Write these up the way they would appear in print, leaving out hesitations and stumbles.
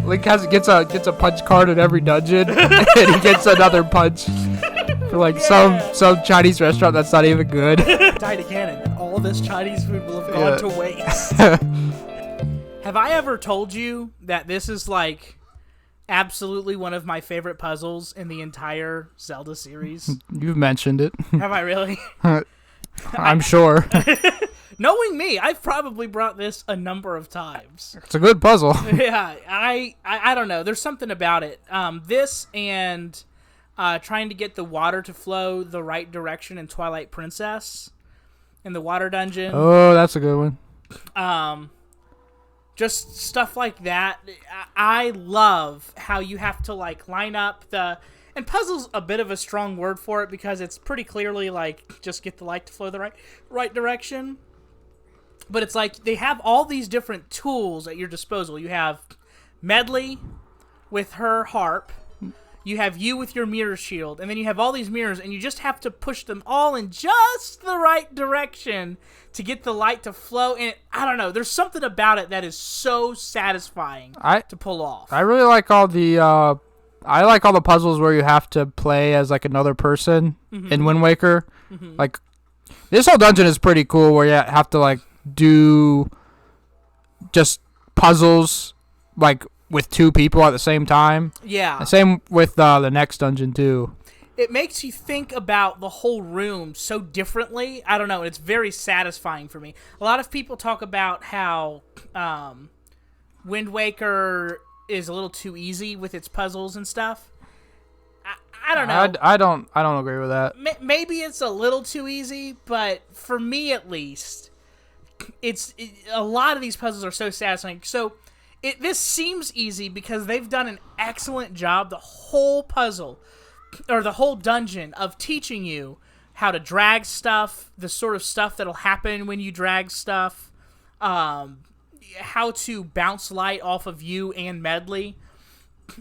Link gets a punch card in every dungeon, and he gets another punch for like some Chinese restaurant that's not even good. Died again, and all this Chinese food will have gone to waste. Have I ever told you that this is like absolutely one of my favorite puzzles in the entire Zelda series? You've mentioned it. Have I really? I'm sure. Knowing me, I've probably brought this a number of times. It's a good puzzle. Yeah, I don't know. There's something about it. This and trying to get the water to flow the right direction in Twilight Princess in the water dungeon. Oh, that's a good one. Just stuff like that. I love how you have to like line up and puzzle's a bit of a strong word for it because it's pretty clearly like just get the light to flow the right direction. But it's like they have all these different tools at your disposal. You have Medley with her harp. You have you with your mirror shield. And then you have all these mirrors, and you just have to push them all in just the right direction to get the light to flow. And I don't know. There's something about it that is so satisfying to pull off. I really like all the puzzles where you have to play as like another person in Wind Waker. Mm-hmm. Like this whole dungeon is pretty cool where you have to like do just puzzles like with two people at the same time. Yeah. Same with the next dungeon too. It makes you think about the whole room so differently. I don't know. It's very satisfying for me. A lot of people talk about how Wind Waker is a little too easy with its puzzles and stuff. I don't know. I don't agree with that. Maybe it's a little too easy, but for me at least, a lot of these puzzles are so satisfying. So this seems easy because they've done an excellent job, the whole puzzle, or the whole dungeon, of teaching you how to drag stuff, the sort of stuff that'll happen when you drag stuff, how to bounce light off of you and Medley.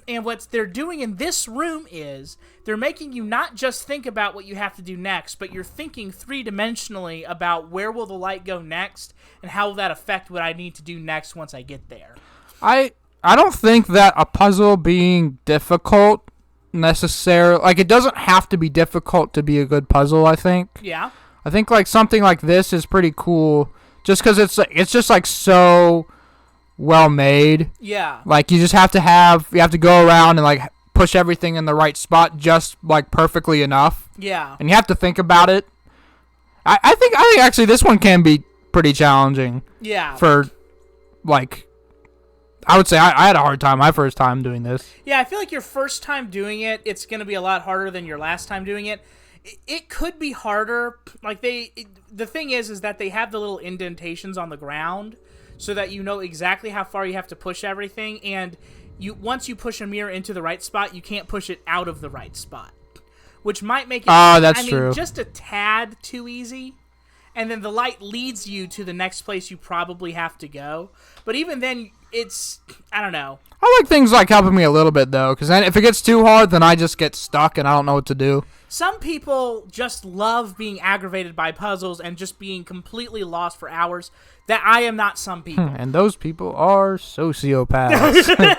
And what they're doing in this room is they're making you not just think about what you have to do next, but you're thinking three-dimensionally about where will the light go next and how will that affect what I need to do next once I get there. I don't think that a puzzle being difficult necessarily, like, it doesn't have to be difficult to be a good puzzle, I think. Yeah. I think like something like this is pretty cool just because it's just like so well made. Yeah. Like you have to go around and like push everything in the right spot just like perfectly enough. Yeah. And you have to think about it. I think actually this one can be pretty challenging. Yeah. For like, I would say I had a hard time my first time doing this. Yeah, I feel like your first time doing it, it's going to be a lot harder than your last time doing it. It could be harder. Like the thing is that they have the little indentations on the ground so that you know exactly how far you have to push everything, and once you push a mirror into the right spot, you can't push it out of the right spot, which might make it true. Just a tad too easy. And then the light leads you to the next place you probably have to go. But even then, I don't know. I like things like helping me a little bit, though, because then if it gets too hard, then I just get stuck and I don't know what to do. Some people just love being aggravated by puzzles and just being completely lost for hours. That I am not some people. And those people are sociopaths.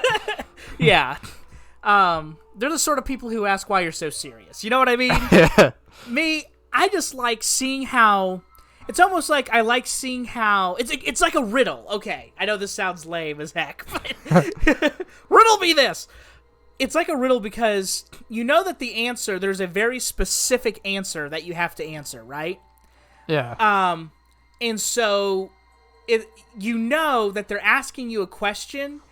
Yeah. They're the sort of people who ask why you're so serious. You know what I mean? Yeah. Me, I just like seeing how... It's almost like I like seeing how... It's like a riddle. Okay, I know this sounds lame as heck, but... Riddle me this! It's like a riddle because you know that the answer... There's a very specific answer that you have to answer, right? Yeah. And so... you know that they're asking you a question,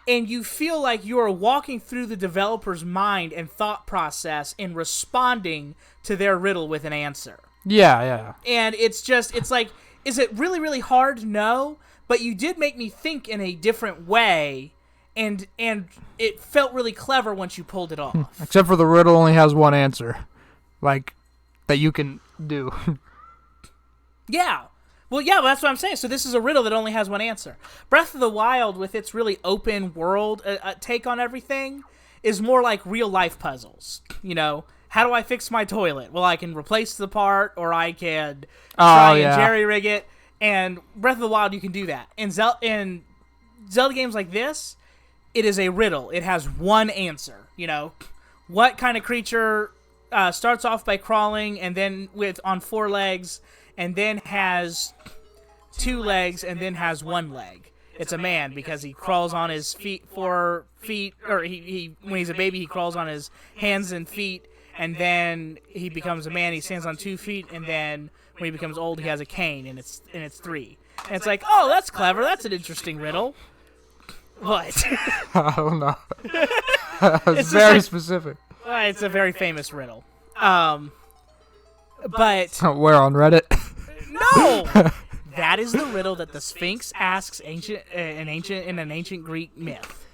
and you feel like you are walking through the developer's mind and thought process and responding to their riddle with an answer. Yeah. And it's like, is it really, really hard? No. But you did make me think in a different way, and it felt really clever once you pulled it off. Except for the riddle only has one answer, like, that you can do. Yeah. Well, that's what I'm saying. So this is a riddle that only has one answer. Breath of the Wild, with its really open world take on everything, is more like real-life puzzles. You know, how do I fix my toilet? Well, I can replace the part, or I can try and jerry-rig it. And Breath of the Wild, you can do that. And Zelda games like this, it is a riddle. It has one answer. You know, what kind of creature starts off by crawling and then on 4 legs and then has 2 legs and then has 1 leg? It's a man because he crawls on his 4 feet, or he when he's a baby he crawls on his hands and feet, and then he becomes a man. He stands on 2 feet, and then when he becomes old, he has a cane, and it's 3. And it's like, oh, that's clever. That's an interesting riddle. What? I don't know. It's very specific. It's a very famous riddle. But where on Reddit? No. That is the riddle that the Sphinx asks in an ancient Greek myth.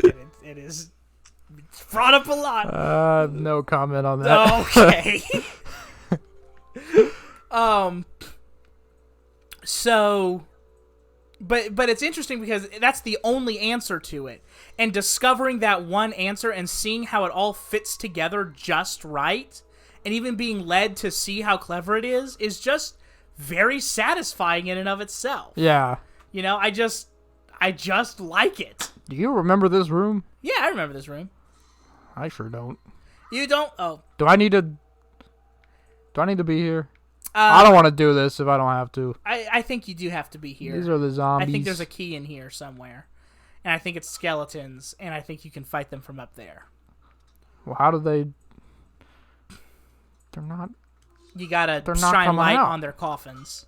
It is brought up a lot. No comment on that. Okay. So, but it's interesting because that's the only answer to it, and discovering that one answer and seeing how it all fits together just right, and even being led to see how clever it is just very satisfying in and of itself. Yeah. You know, I just like it. Do you remember this room? Yeah, I remember this room. I sure don't. You don't? Oh. Do I need to be here? I don't want to do this if I don't have to. I think you do have to be here. These are the zombies. I think there's a key in here somewhere. And I think it's skeletons, and I think you can fight them from up there. Well, how do they... They're not... You gotta shine light on their coffins.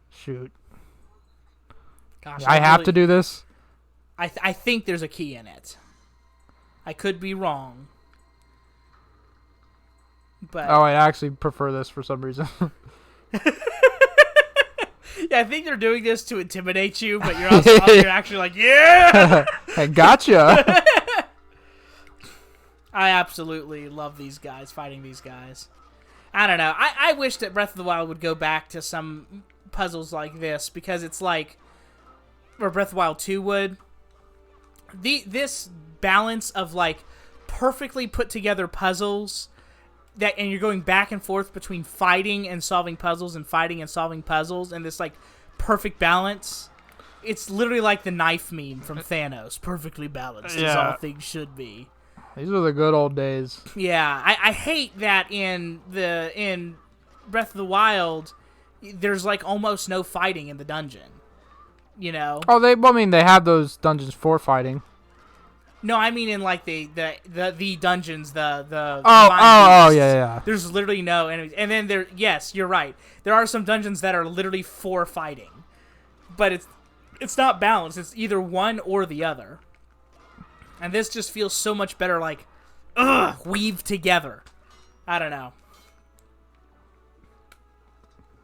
Shoot. Gosh, I have to do this? I think there's a key in it. I could be wrong. But I actually prefer this for some reason. Yeah, I think they're doing this to intimidate you, but you're also you're actually like, yeah! I gotcha! I absolutely love these guys, fighting these guys. I don't know. I wish that Breath of the Wild would go back to some puzzles like this, because it's like, or Breath of the Wild 2 would. This balance of like perfectly put together puzzles and you're going back and forth between fighting and solving puzzles and fighting and solving puzzles, and this like perfect balance. It's literally like the knife meme from Thanos. Perfectly balanced as all things should be. These are the good old days. Yeah, I hate that in Breath of the Wild, there's like almost no fighting in the dungeon. You know? Oh, they have those dungeons for fighting. No, I mean in like the dungeons, the yeah. There's literally no enemies, and then yes, you're right. There are some dungeons that are literally for fighting, but it's not balanced. It's either one or the other, and this just feels so much better. Like, weaved together. I don't know.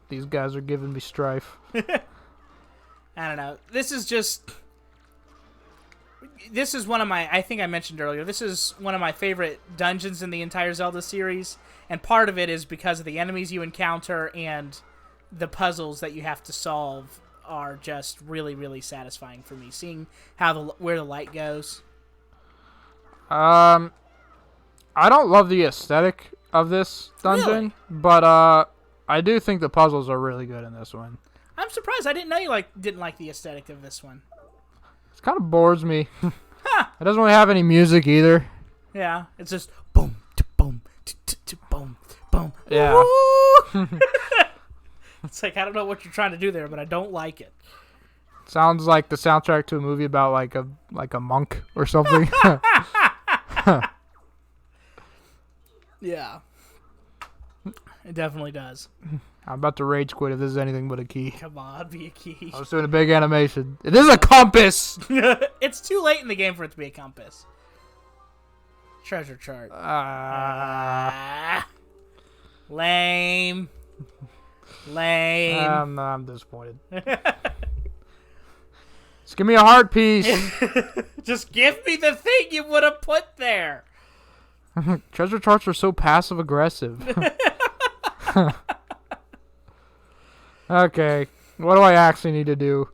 These guys are giving me strife. I don't know. This is one of my, I think I mentioned earlier, this is one of my favorite dungeons in the entire Zelda series, and part of it is because of the enemies you encounter and the puzzles that you have to solve are just really, really satisfying for me, seeing how where the light goes. I don't love the aesthetic of this dungeon, but I do think the puzzles are really good in this one. I'm surprised. I didn't know you didn't like the aesthetic of this one. It kind of bores me. It doesn't really have any music either. Yeah, it's just boom, boom, boom, boom. Yeah. It's like, I don't know what you're trying to do there, but I don't like it. Sounds like the soundtrack to a movie about like a monk or something. Yeah. It definitely does. I'm about to rage quit if this is anything but a key. Come on, be a key. I was doing a big animation. It is a compass! It's too late in the game for it to be a compass. Treasure chart. Lame. Lame. I'm disappointed. Just give me a heart piece. Just give me the thing you would have put there. Treasure charts are so passive aggressive. Okay, what do I actually need to do?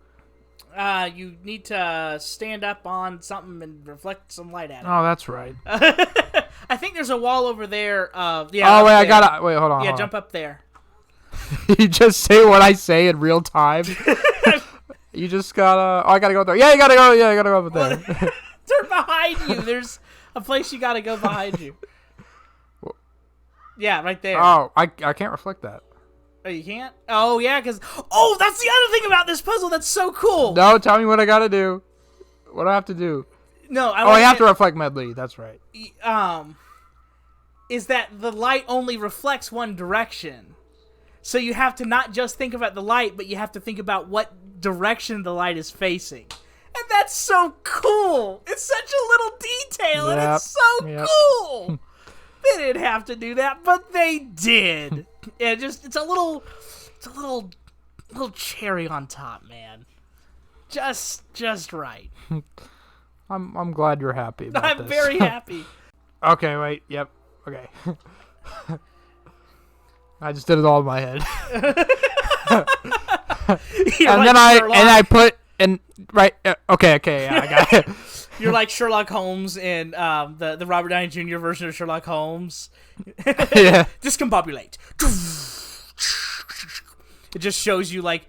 You need to stand up on something and reflect some light at it. Oh, that's right. I think there's a wall over there. Yeah. Oh wait, hold on. Yeah, jump up there. You just say what I say in real time. You just gotta... Oh, I gotta go there. Yeah, you gotta go. Yeah, you gotta go over there. Turn behind you. There's a place you gotta go behind you. Yeah, right there. Oh, I can't reflect that. Oh, you can't? Oh, yeah, because... Oh, that's the other thing about this puzzle that's so cool. No, tell me what I gotta do. What do I have to do? No, I have to reflect Medley. That's right. Is that the light only reflects one direction. So you have to not just think about the light, but you have to think about what direction the light is facing. And that's so cool. It's such a little detail, and it's so cool. They didn't have to do that, but they did. It's a little cherry on top, man. Just right. I'm glad you're happy about this. I'm very happy. Okay, wait. Yep. Okay. I just did it all in my head. I put in right. Okay. Yeah, I got it. You're like Sherlock Holmes in the Robert Downey Jr. version of Sherlock Holmes. Yeah. Discombobulate. It just shows you like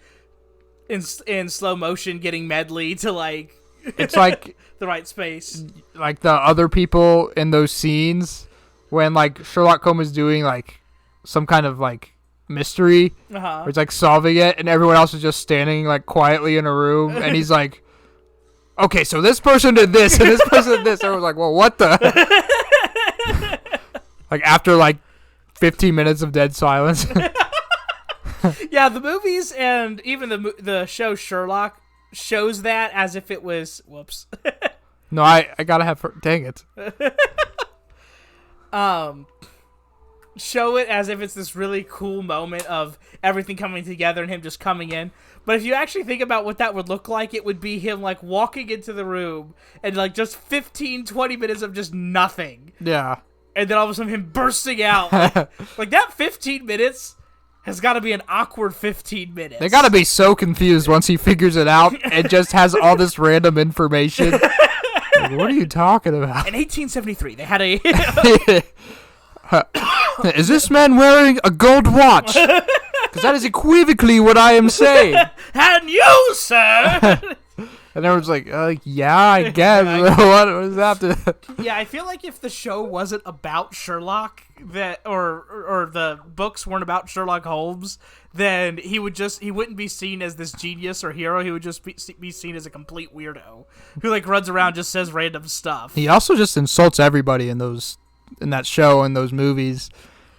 in slow motion getting Medley to like. It's like the right space. Like the other people in those scenes when like Sherlock Holmes is doing like some kind of like mystery where he's like solving it and everyone else is just standing like quietly in a room and he's like, okay, so this person did this and this person did this. Everyone's like, well, what the? Like after like 15 minutes of dead silence. Yeah, the movies and even the show Sherlock shows that as if it was whoops. No, I gotta have dang it. Show it as if it's this really cool moment of everything coming together and him just coming in. But if you actually think about what that would look like, it would be him like walking into the room and like just 15-20 minutes of just nothing. Yeah. And then all of a sudden him bursting out. Like that 15 minutes has got to be an awkward 15 minutes. They got to be so confused once he figures it out and just has all this random information. Like, what are you talking about? In 1873, they had a... Is this man wearing a gold watch? Because that is equivocally what I am saying. And you, sir! And everyone's like, yeah, I guess. What does that have to... Yeah, I feel like if the show wasn't about Sherlock, or the books weren't about Sherlock Holmes, then he wouldn't be seen as this genius or hero. He would just be seen as a complete weirdo who like runs around just says random stuff. He also just insults everybody in that show and those movies.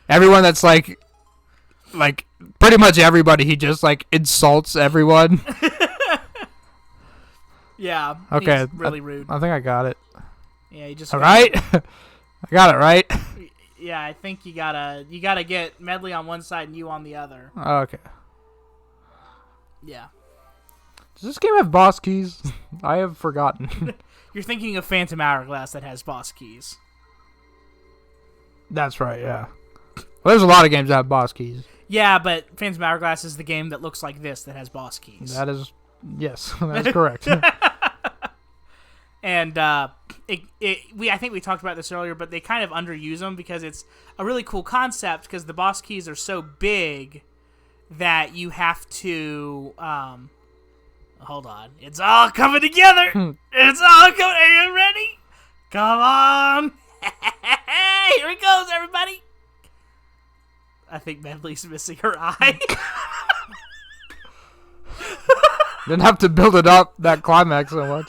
Everyone that's like pretty much everybody, he just like insults everyone. Yeah. Okay. He's really rude. I think I got it. Yeah, you just. All right. I got it right. Yeah, I think you gotta get Medley on one side and you on the other. Okay. Yeah. Does this game have boss keys? I have forgotten. You're thinking of Phantom Hourglass that has boss keys. That's right, yeah. Well, there's a lot of games that have boss keys. Yeah, but Phantom Hourglass is the game that looks like this that has boss keys. That is, yes, that is correct. And I think we talked about this earlier, but they kind of underuse them because it's a really cool concept because the boss keys are so big that you have to... hold on. It's all coming together! It's all coming... Are you ready? Come on! Here it goes, everybody! I think Medley's missing her eye. Didn't have to build it up, that climax, so much.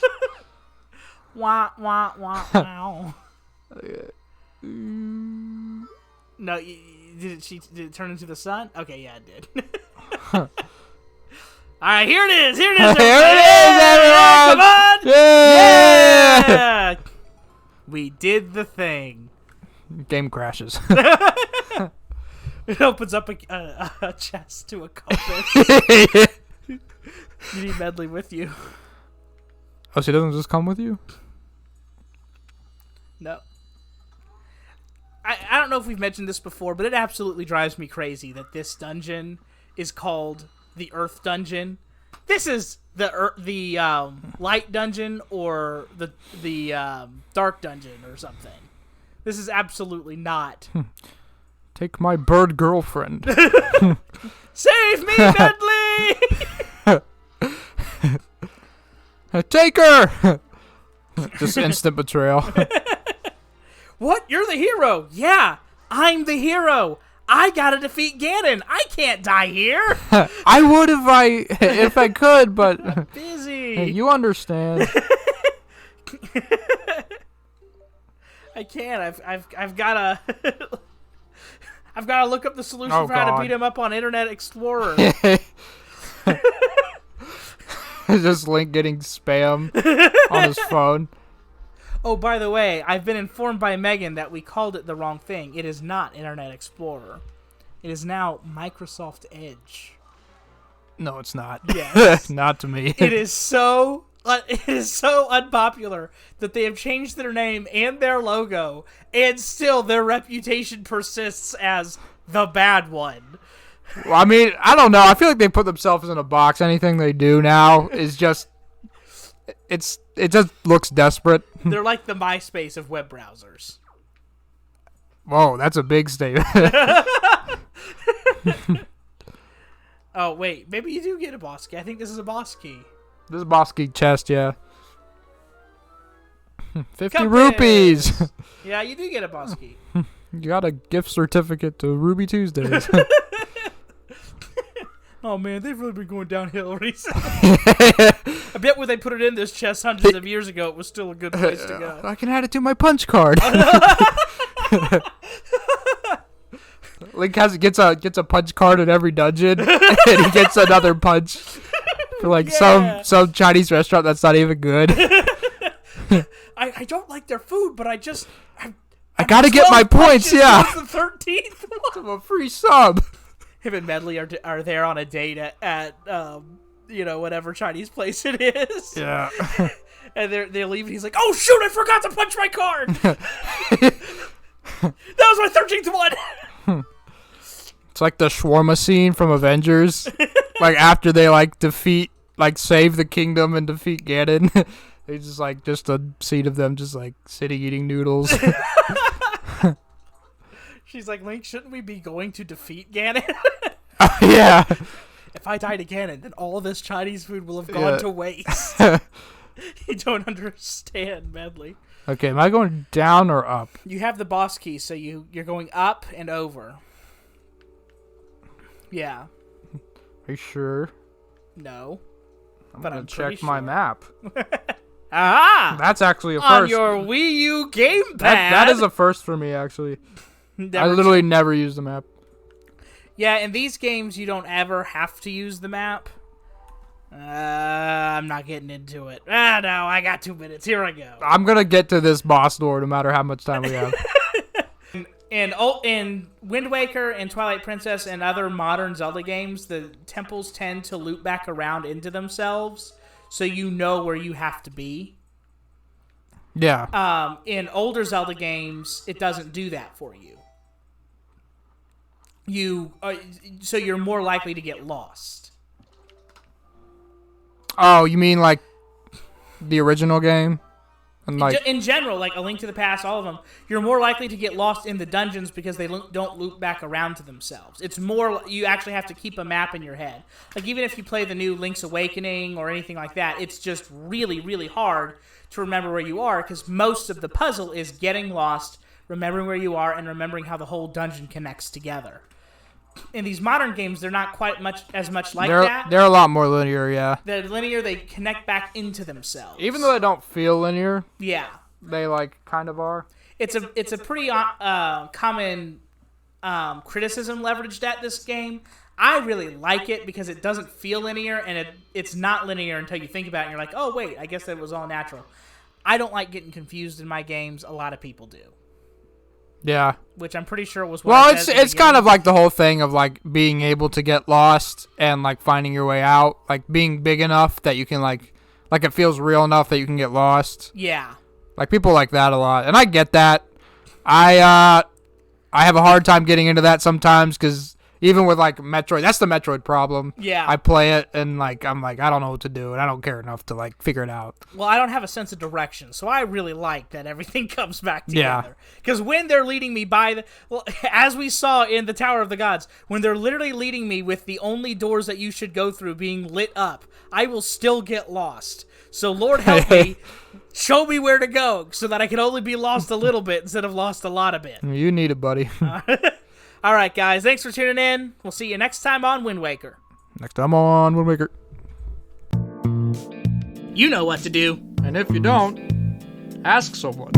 Wah, wah, wah, wow. No, did it turn into the sun? Okay, yeah, it did. All right, here it is. Here it is. Here it is, everyone. Come on. Yeah. We did the thing. Game crashes. It opens up a chest to a compass. You need Medley with you. Oh, she doesn't just come with you? No. I don't know if we've mentioned this before, but it absolutely drives me crazy that this dungeon is called the Earth Dungeon. This is the Light Dungeon or the Dark Dungeon or something. This is absolutely not. Take my bird girlfriend. Save me, Medley! Take her! Just instant betrayal. What? You're the hero? Yeah, I'm the hero. I gotta defeat Ganon. I can't die here. I would if I could, but Busy. you understand. I can't. I've gotta. I've gotta look up the solution for how to beat him up on Internet Explorer. Just Link getting spam on his phone. Oh, by the way, I've been informed by Megan that we called it the wrong thing. It is not Internet Explorer. It is now Microsoft Edge. No, it's not. Yes. Not to me. It is so unpopular that they have changed their name and their logo, and still their reputation persists as the bad one. Well, I mean, I don't know. I feel like they put themselves in a box. Anything they do now is just... It just looks desperate. They're like the MySpace of web browsers. Whoa, that's a big statement. Oh, wait. Maybe you do get a boss key. I think this is a boss key. This is a boss key chest, yeah. 50 Compass. rupees. Yeah, you do get a boss key. You got a gift certificate to Ruby Tuesdays. Oh, man, they've really been going downhill recently. I bet when they put it in this chest hundreds of years ago, it was still a good place to go. I can add it to my punch card. Link gets a punch card in every dungeon, and he gets another punch for like some Chinese restaurant that's not even good. I don't like their food, but I gotta get my points. Yeah, the 13th one. I'm a free sub. Him and Medley are there on a date at whatever Chinese place it is. Yeah. And they leave, and he's like, "Oh shoot! I forgot to punch my card. That was my 13th one." It's like the shawarma scene from Avengers. Like after they save the kingdom and defeat Ganon. They just a scene of them just like sitting eating noodles. She's like, "Link, shouldn't we be going to defeat Ganon?" Yeah. If I die to Ganon, then all of this Chinese food will have gone to waste. You don't understand, Medley. Okay, am I going down or up? You have the boss key, so you're going up and over. Yeah. Are you sure? No. I'm But gonna I'm check pretty my sure. map. Ah! That's actually a On first. your Wii U gamepad. That is a first for me, actually. I literally never use the map. Yeah, in these games, you don't ever have to use the map. I'm not getting into it. No, I got 2 minutes. Here I go. I'm gonna get to this boss door no matter how much time we have. In Wind Waker and Twilight Princess and other modern Zelda games, the temples tend to loop back around into themselves, so you know where you have to be. Yeah. In older Zelda games, it doesn't do that for you. So you're more likely to get lost. Oh, you mean like the original game? And like In general, like A Link to the Past, all of them, you're more likely to get lost in the dungeons because they don't loop back around to themselves. It's more, you actually have to keep a map in your head. Like, even if you play the new Link's Awakening or anything like that, it's just really, really hard to remember where you are because most of the puzzle is getting lost, remembering where you are, and remembering how the whole dungeon connects together. In these modern games, they're not quite as much like that. They're a lot more linear, yeah. They're linear, they connect back into themselves. Even though they don't feel linear, yeah. they like kind of are. It's a pretty common criticism leveraged at this game. I really like it because it doesn't feel linear, and it's not linear until you think about it and you're like, oh, wait, I guess that was all natural. I don't like getting confused in my games. A lot of people do. Yeah. Which I'm pretty sure was what I said it's kind of like the whole thing of like being able to get lost and like finding your way out, like being big enough that you can like it feels real enough that you can get lost. Yeah. Like people like that a lot, and I get that. I have a hard time getting into that sometimes because Even with like Metroid, that's the Metroid problem. Yeah. I play it and like I'm like I don't know what to do and I don't care enough to like figure it out. Well, I don't have a sense of direction, so I really like that everything comes back together. Because when they're leading me as we saw in the Tower of the Gods, when they're literally leading me with the only doors that you should go through being lit up, I will still get lost. So Lord help me, show me where to go so that I can only be lost a little bit instead of lost a lot of it. You need it, buddy. All right, guys, thanks for tuning in. We'll see you next time on Wind Waker. Next time on Wind Waker. You know what to do. And if you don't, ask someone.